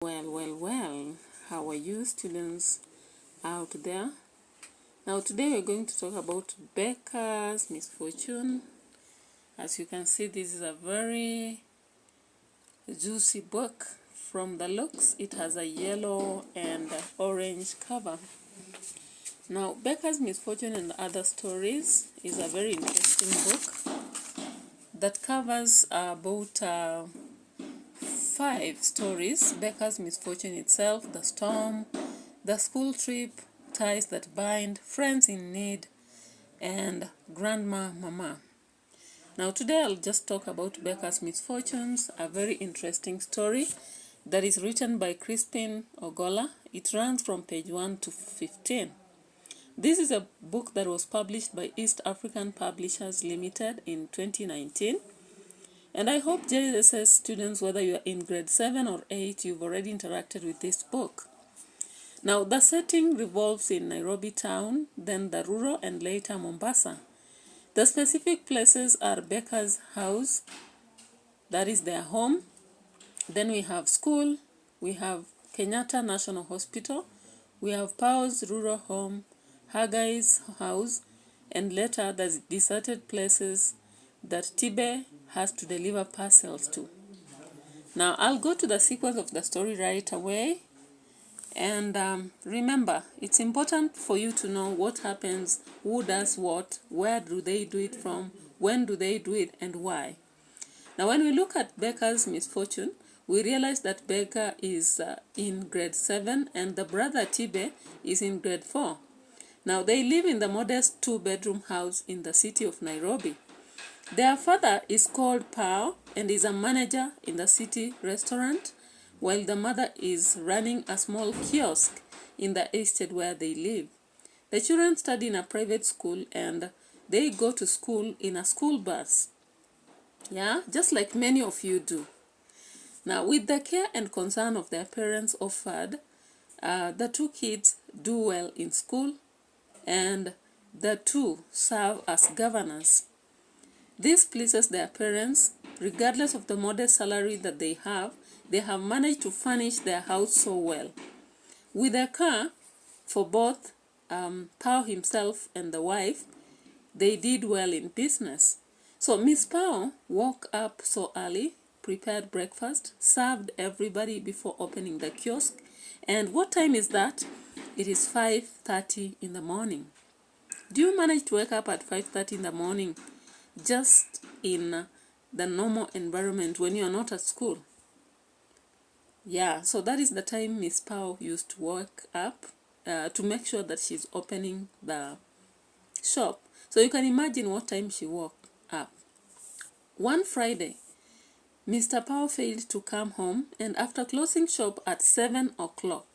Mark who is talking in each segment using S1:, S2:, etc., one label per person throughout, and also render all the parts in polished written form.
S1: Well, how are you students out there? Now today we're going to talk about Becca's Misfortune. As you can see, this is a very juicy book. From the looks, it has a yellow and orange cover. Now, Becca's Misfortune and Other Stories is a very interesting book that covers about 5 stories: Becca's misfortune itself, the storm, the school trip, ties that bind, friends in need, and grandma mama. Now today I'll just talk about Becca's Misfortunes, a very interesting story that is written by Crispin Ogola. It runs from page 1 to 15. This is a book that was published by East African Publishers Limited in 2019. And I hope JSS students, whether you are in grade 7 or 8, you've already interacted with this book. Now, the setting revolves in Nairobi town, then the rural, and later Mombasa. The specific places are Becca's house, that is their home. Then we have school, we have Kenyatta National Hospital, we have Pao's rural home, Haggai's house, and later the deserted places that Tibe has to deliver parcels to. Now, I'll go to the sequence of the story right away. And remember, it's important for you to know what happens, who does what, where do they do it from, when do they do it, and why. Now, when we look at Becca's misfortune, we realize that Becca is in grade 7 and the brother Tibe is in grade 4. Now, they live in the modest 2-bedroom house in the city of Nairobi. Their father is called Pao and is a manager in the city restaurant, while the mother is running a small kiosk in the estate where they live. The children study in a private school and they go to school in a school bus. Yeah, just like many of you do. Now, with the care and concern of their parents offered, the 2 kids do well in school and the 2 serve as governors. This pleases their parents. Regardless of the modest salary that they have managed to furnish their house so well. With a car for both Pao himself and the wife, they did well in business. So Miss Pao woke up so early, prepared breakfast, served everybody before opening the kiosk. And what time is that? It is 5:30 in the morning. Do you manage to wake up at 5:30 in the morning just in the normal environment when you are not at school? Yeah, so that is the time Miss Pao used to wake up to make sure that she's opening the shop. So you can imagine what time she woke up. One Friday, Mr. Pao failed to come home, and after closing shop at 7 o'clock,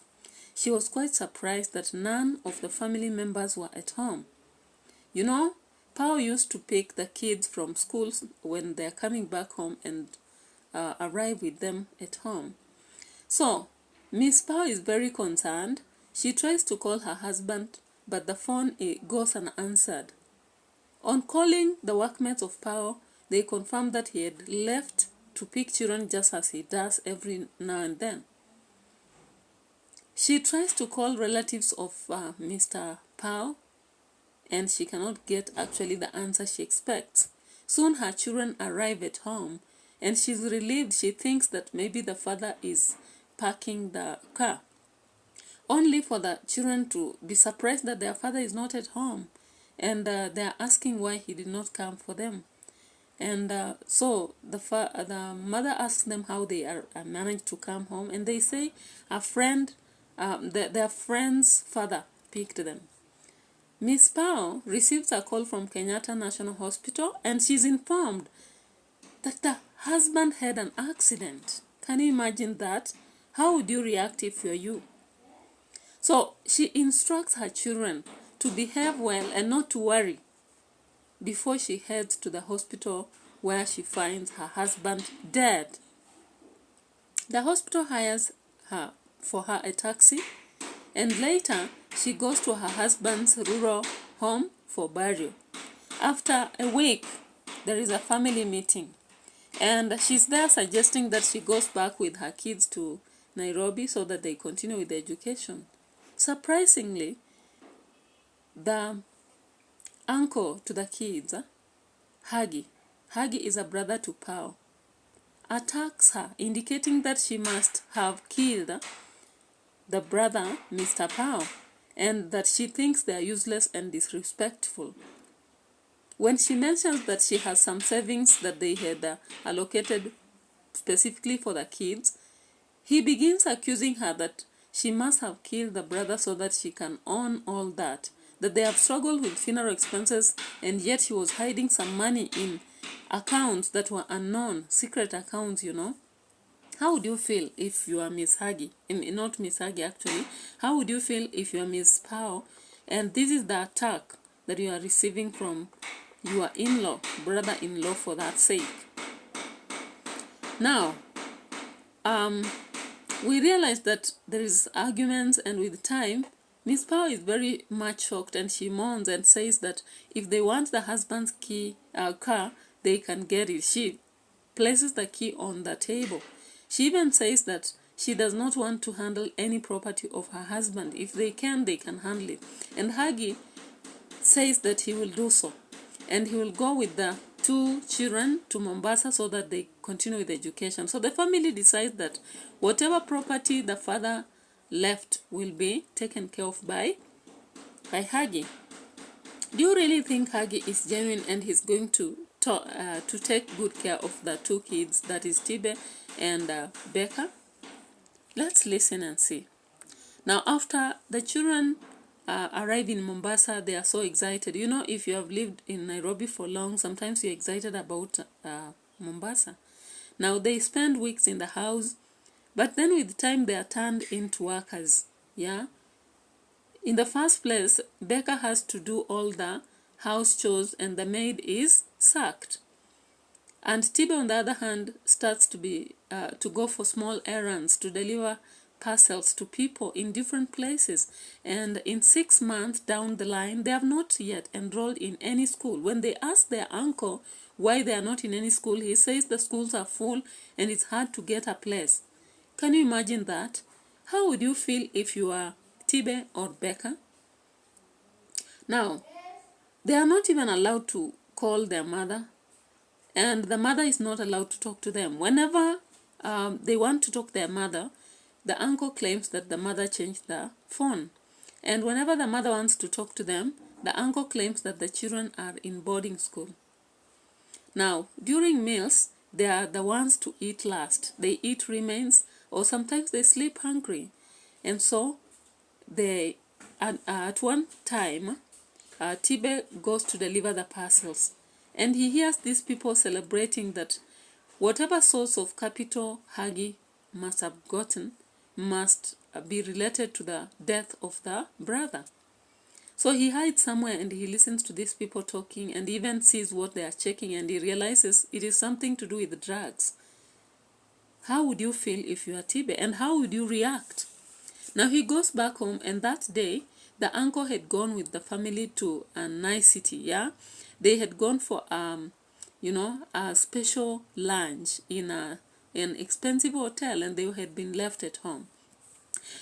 S1: she was quite surprised that none of the family members were at home. You know, Pao used to pick the kids from schools when they're coming back home and arrive with them at home. So, Miss Pao is very concerned. She tries to call her husband, but the phone goes unanswered. On calling the workmates of Pao, they confirmed that he had left to pick children just as he does every now and then. She tries to call relatives of Mr. Pao, and she cannot get actually the answer she expects. Soon her children arrive at home, and she's relieved. She thinks that maybe the father is parking the car, only for the children to be surprised that their father is not at home, and they're asking why he did not come for them. And so the mother asks them how they are managed to come home, and they say a friend, their friend's father picked them. Miss Pao receives a call from Kenyatta National Hospital, and she's informed that the husband had an accident. Can you imagine that? How would you react if you're you? So she instructs her children to behave well and not to worry before she heads to the hospital, where she finds her husband dead. The hospital hires for her a taxi, and later she goes to her husband's rural home for burial. After a week, there is a family meeting, and she's there suggesting that she goes back with her kids to Nairobi so that they continue with their education. Surprisingly, the uncle to the kids, Hagi is a brother to Pao, attacks her, indicating that she must have killed the brother, Mr. Pao, and that she thinks they are useless and disrespectful. When she mentions that she has some savings that they had allocated specifically for the kids, he begins accusing her that she must have killed the brother so that she can own all that they have struggled with funeral expenses, and yet she was hiding some money in accounts that were unknown, secret accounts, How would you feel if you are Miss Hagi? Not Miss Hagi, actually. How would you feel if you are Miss Pao, and this is the attack that you are receiving from your in-law, brother-in-law, for that sake? Now, we realize that there is arguments, and with time, Miss Pao is very much shocked, and she mourns and says that if they want the husband's car, they can get it. She places the key on the table. She even says that she does not want to handle any property of her husband. If they can handle it. And Hagi says that he will do so. And he will go with the 2 children to Mombasa so that they continue with education. So the family decides that whatever property the father left will be taken care of by Hagi. Do you really think Hagi is genuine and he's going to take good care of the 2 kids, that is Tibe and Beka? Let's listen and see. Now, after the children arrive in Mombasa, they are so excited. If you have lived in Nairobi for long, sometimes you're excited about Mombasa. Now, they spend weeks in the house, but then with time, they are turned into workers. Yeah. In the first place, Beka has to do all the house chores, and the maid is sacked. And Tibe, on the other hand, starts to go for small errands, to deliver parcels to people in different places. And in 6 months down the line, they have not yet enrolled in any school. When they ask their uncle why they are not in any school, he says the schools are full and it's hard to get a place. Can you imagine that? How would you feel if you are Tibe or Beka? Now, they are not even allowed to call their mother, and the mother is not allowed to talk to them. Whenever they want to talk to their mother, the uncle claims that the mother changed the phone. And whenever the mother wants to talk to them, the uncle claims that the children are in boarding school. Now, during meals, they are the ones to eat last. They eat remains, or sometimes they sleep hungry. And so, at one time, Tibe goes to deliver the parcels. And he hears these people celebrating that whatever source of capital Hagi must have gotten must be related to the death of the brother. So he hides somewhere and he listens to these people talking and even sees what they are checking, and he realizes it is something to do with drugs. How would you feel if you are Tibe, and how would you react? Now he goes back home, and that day the uncle had gone with the family to a nice city, yeah? They had gone for a special lunch in an expensive hotel, and they had been left at home.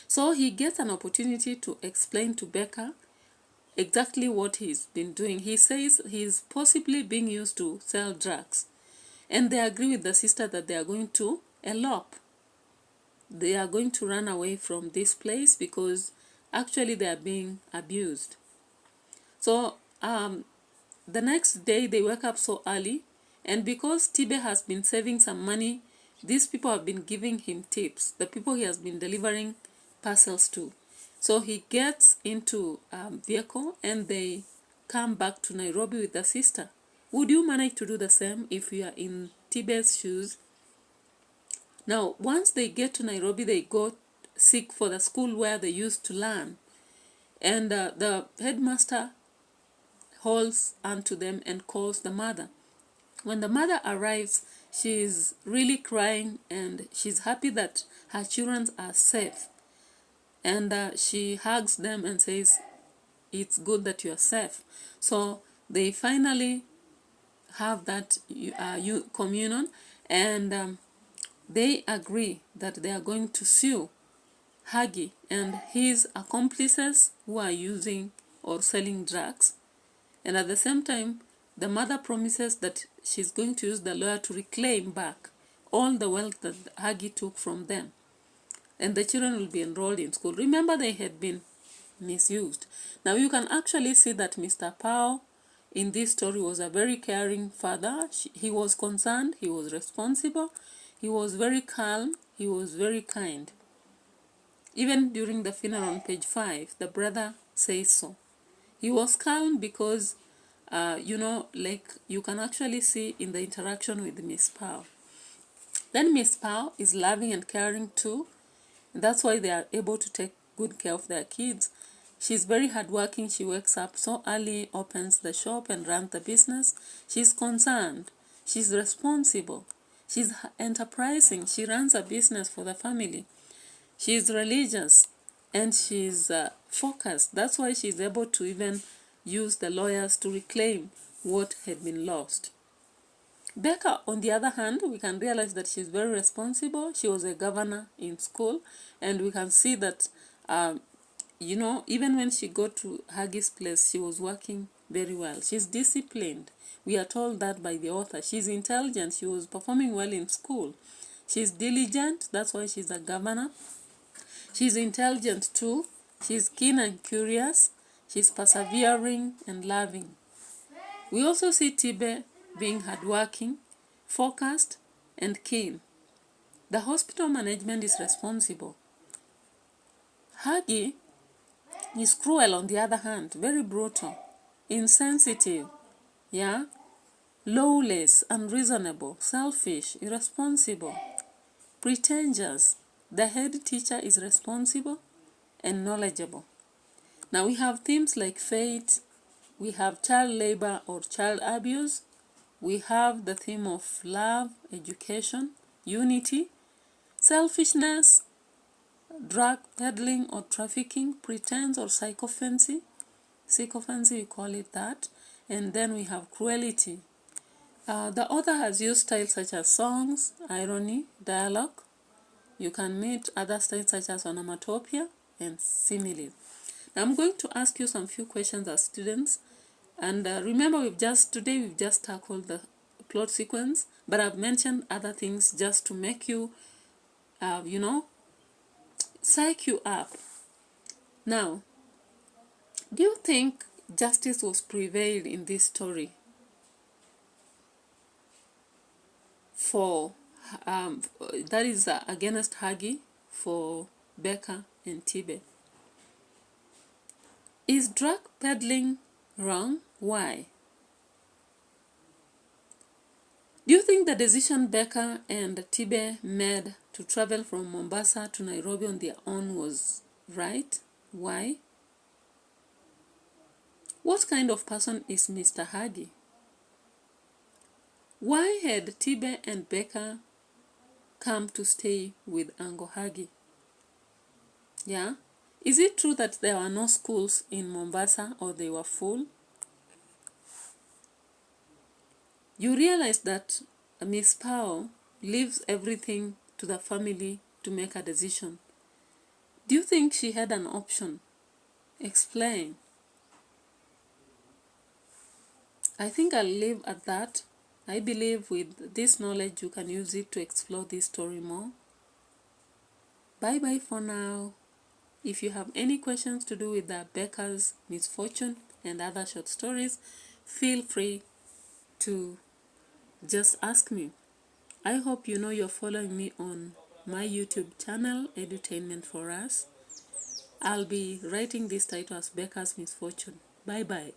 S1: So he gets an opportunity to explain to Beka exactly what he's been doing. He says he's possibly being used to sell drugs. And they agree with the sister that they are going to elope. They are going to run away from this place because actually they are being abused. So the next day they wake up so early, and because Tibe has been saving some money, these people have been giving him tips, the people he has been delivering parcels to. So he gets into a vehicle and they come back to Nairobi with the sister. Would you manage to do the same if you are in Tibe's shoes? Now, once they get to Nairobi, they go seek for the school where they used to learn. And the headmaster holds onto them and calls the mother. When the mother arrives, she's really crying and she's happy that her children are safe. And she hugs them and says, it's good that you are safe. So they finally have that communion, and they agree that they are going to sue Huggy and his accomplices who are using or selling drugs. And at the same time, the mother promises that she's going to use the lawyer to reclaim back all the wealth that Huggy took from them. And the children will be enrolled in school. Remember, they had been misused. Now you can actually see that Mr. Powell in this story was a very caring father. He was concerned, he was responsible, he was very calm, he was very kind. Even during the funeral on page 5, the brother says so. He was calm because, like you can actually see in the interaction with Miss Powell. Then Miss Powell is loving and caring too. That's why they are able to take good care of their kids. She's very hardworking. She wakes up so early, opens the shop and runs the business. She's concerned. She's responsible. She's enterprising. She runs a business for the family. She's religious and she's focused. That's why she's able to even use the lawyers to reclaim what had been lost. Beka, on the other hand, we can realize that she's very responsible. She was a governor in school, and we can see that, even when she got to Huggy's place, she was working very well. She's disciplined. We are told that by the author. She's intelligent. She was performing well in school. She's diligent. That's why she's a governor. She's intelligent too. She's keen and curious. She's persevering and loving. We also see Tibe being hardworking, focused, and keen. The hospital management is responsible. Huggy is cruel on the other hand, very brutal, insensitive, lawless, unreasonable, selfish, irresponsible, pretentious. The head teacher is responsible and knowledgeable. Now we have themes like fate, we have child labor or child abuse, we have the theme of love, education, unity, selfishness, drug peddling or trafficking, pretense or sycophancy we call it that, and then we have cruelty. The author has used styles such as songs, irony, dialogue. You can meet other styles such as onomatopoeia and similes. Now I'm going to ask you some few questions as students. And remember, today we've just tackled the plot sequence, but I've mentioned other things just to make you, psych you up. Now, do you think justice was prevailed in this story for, that is against Huggy, for Beka and Tibe? Is drug peddling wrong? Why? Do you think the decision Beka and Tibe made to travel from Mombasa to Nairobi on their own was right? Why? What kind of person is Mr. Huggy? Why had Tibe and Beka come to stay with Uncle Huggy? Is it true that there were no schools in Mombasa or they were full? You realize that Miss Powell leaves everything to the family to make a decision. Do you think she had an option? Explain. I think I'll leave at that. I believe with this knowledge you can use it to explore this story more. Bye-bye for now. If you have any questions to do with the BEKA'S Misfortune and other short stories, feel free to just ask me. I hope you know you're following me on my YouTube channel, Edutainment for Us. I'll be writing this title as BEKA'S Misfortune. Bye-bye.